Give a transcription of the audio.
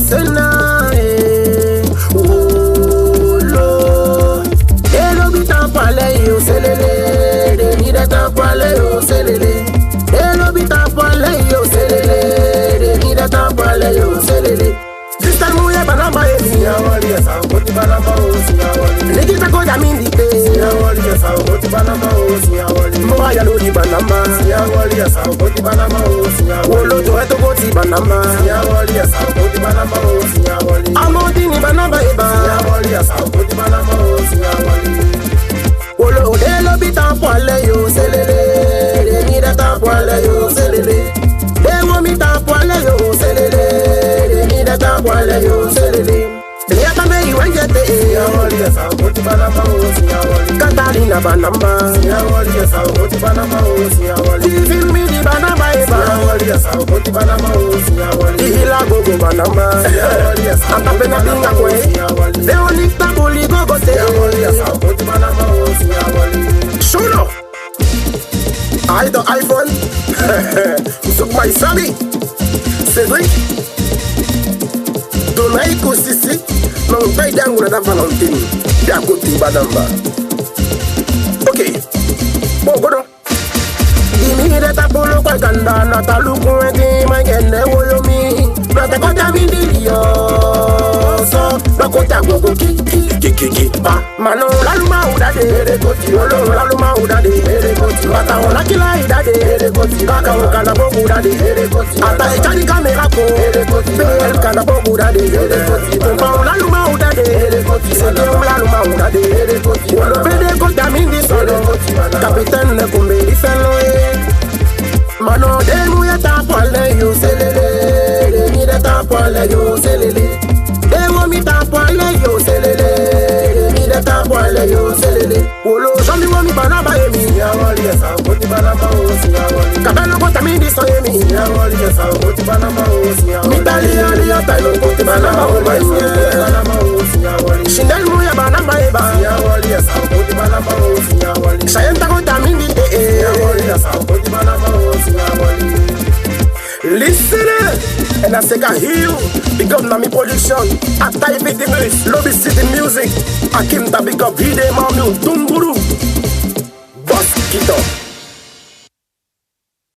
sena lo de lo bita pale yo selele de mi de ta pale yo selele de lo bita pale yo selele de mi de ta pale yo selele Sister muye banamba emi Siawali ya sao koti banamba o siawali. Nikita koja mindite Siawali ya sao koti banamba o siawali. Moa ya lodi banamba Siawali ya sao koti banamba o siawali. Wolo to eto koti banamba Siawali ya sao koti banamba o siawali. Amoti ni banamba eba Siawali ya sao koti banamba o siawali. Wolo de lo bita pale yo selele de mi de ta pale yo selele de wo mi ta pale yo selele de mi de ta pale yo selele ya kame iwenjete Siawali ya sao koti banamba o siawali. Katarina banamba Siawali ya sao koti banamba o siawali. Feel me di banamba eba Siawali ya sao koti banamba o siawali. Ihila gogo banamba Siawali ya sao Anta koti pena banamba pinga o kwe siawali. De onikta buli gogo se Siawali ya sao koti banamba o siawali. Shuno I the iPhone Suk my sabi Cedric Donai kusisi Nong tay dangu na da Valentine Da kuti badamba Okay Bogodo Dimi de tapolo kwa kanda na taluku eti magene wolomi Nata kota mindilio So Nakota gogo ki pa Mano laluma udade ere koti Olo laluma udade ere koti Bata ona kila idade ere koti Kaka ukana bogu udade ere koti Ata ichani kamera ko ere koti Bel kana bogu udade ere koti Kumpa laluma udade ere koti Sede laluma udade ere koti Wolo bede kota mindi solo Kapiten ne kumbe ifelo Mano demu ya tapale yo selele De mi de tapale yo selele Dewo mi tapale yo selele De mi de tapale yo selele Wolo shami wo mi banaba emi Siawali ya sao koti banamba o siawali. Kabelo kota mi di so emi Siawali ya sao koti banamba o siawali. Mitali ali ya tayo koti banaba o Siawali ya sao koti baye banamba o siawali. Shindel mu ya banaba eba Siawali ya sao koti banamba o siawali. Shayenta kota mi di Siawali ya sao koti banamba o siawali. Listen and I say I hear you. Big up Nami production. I type it English. Lobby City music. I came to big up video mami tumburu. Boss Kito.